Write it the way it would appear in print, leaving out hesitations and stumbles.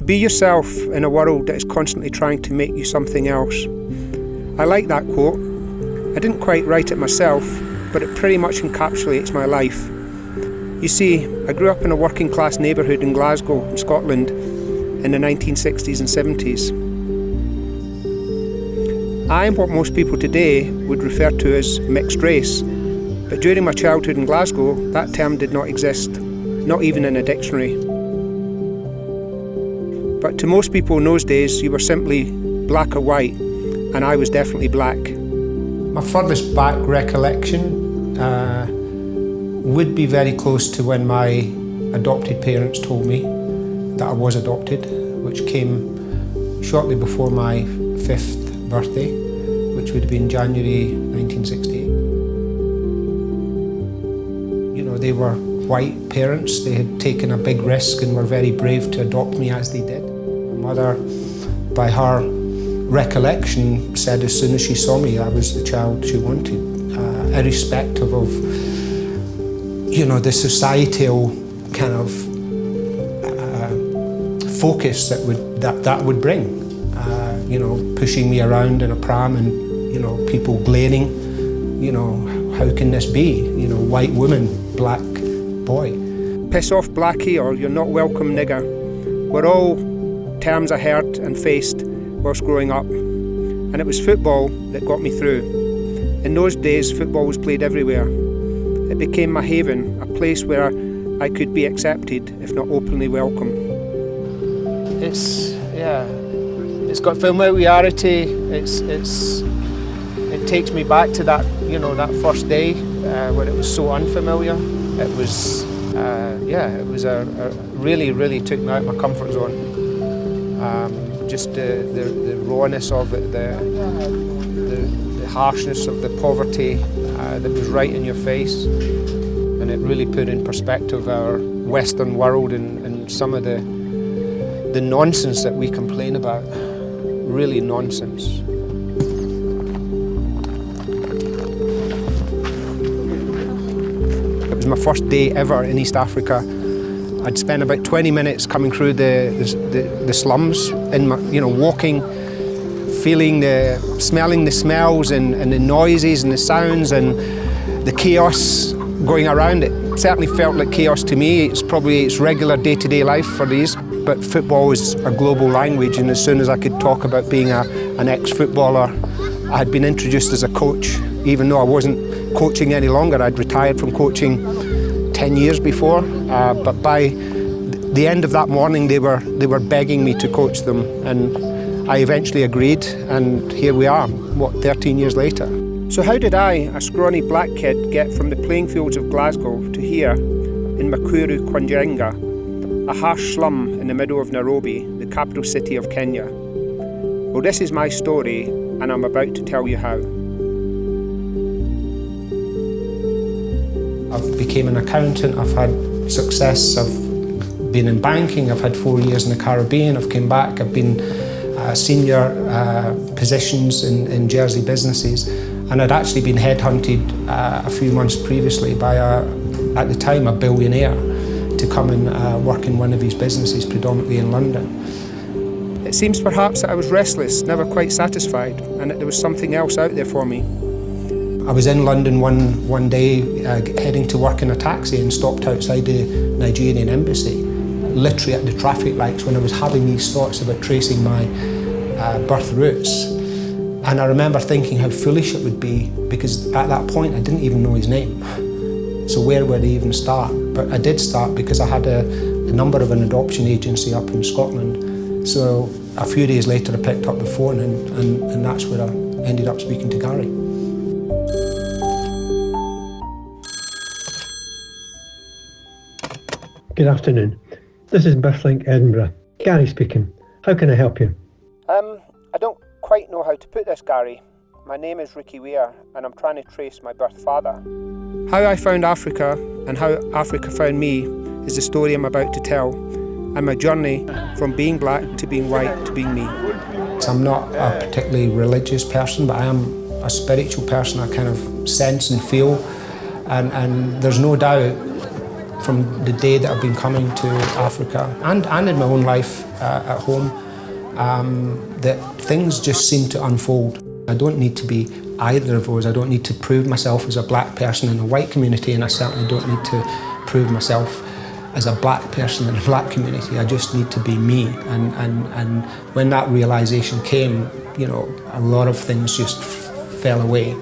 To be yourself in a world that is constantly trying to make you something else. I like that quote. I didn't quite write it myself, but it pretty much encapsulates my life. You see, I grew up in a working class neighbourhood in Glasgow, in Scotland, in the 1960s and 70s. I am what most people today would refer to as mixed race, but during my childhood in Glasgow, that term did not exist, not even in a dictionary. But to most people in those days, you were simply black or white, and I was definitely black. My furthest back recollection would be very close to when my adopted parents told me that I was adopted, which came shortly before my 5th birthday, which would have been January 1968. You know, they were white parents. They had taken a big risk and were very brave to adopt me as they did. My mother, by her recollection, said as soon as she saw me, I was the child she wanted, irrespective of, you know, the societal kind of focus that would bring. You know, pushing me around in a pram and, you know, people glaring, you know, how can this be? You know, white woman, black boy. Piss off blackie or you're not welcome nigger were all terms I heard and faced whilst growing up. And it was football that got me through. In those days, football was played everywhere. It became my haven, a place where I could be accepted, if not openly welcome. It's got familiarity. It takes me back to that, you know, that first day where it was so unfamiliar. It was, it was really took me out of my comfort zone. Just the rawness of it, the harshness of the poverty that was right in your face, and it really put in perspective our Western world and some of the nonsense that we complain about. Really nonsense. It was my first day ever in East Africa. I'd spent about 20 minutes coming through the slums, in my, you know, walking, feeling smelling the smells and the noises and the sounds and the chaos going around it. It certainly felt like chaos to me. It's regular day-to-day life for these. But football is a global language, and as soon as I could talk about being an ex-footballer, I had been introduced as a coach, even though I wasn't coaching any longer. I'd retired from coaching 10 years before, but by the end of that morning they were begging me to coach them, and I eventually agreed, and here we are, 13 years later. So how did I, a scrawny black kid, get from the playing fields of Glasgow to here in Makuru, Kwanjenga, a harsh slum in the middle of Nairobi, the capital city of Kenya? Well, this is my story, and I'm about to tell you how. I've become an accountant, I've had success, I've been in banking, I've had 4 years in the Caribbean, I've come back, I've been senior positions in Jersey businesses, and I'd actually been headhunted a few months previously by, at the time, a billionaire to come and work in one of his businesses, predominantly in London. It seems perhaps that I was restless, never quite satisfied, and that there was something else out there for me. I was in London one day, heading to work in a taxi, and stopped outside the Nigerian embassy, literally at the traffic lights, when I was having these thoughts about tracing my birth roots. And I remember thinking how foolish it would be, because at that point I didn't even know his name. So where would I even start? But I did start because I had a number of an adoption agency up in Scotland. So a few days later I picked up the phone, and that's where I ended up speaking to Gary. Good afternoon. This is Birthlink Edinburgh. Gary speaking. How can I help you? I don't quite know how to put this, Gary. My name is Weir, and I'm trying to trace my birth father. How I found Africa and how Africa found me is the story I'm about to tell, and my journey from being black to being white to being me. I'm not a particularly religious person, but I am a spiritual person. I kind of sense and feel, and there's no doubt from the day that I've been coming to Africa and in my own life at home, that things just seem to unfold. I don't need to be either of those. I don't need to prove myself as a black person in a white community, and I certainly don't need to prove myself as a black person in a black community. I just need to be me. And when that realization came, you know, a lot of things just fell away.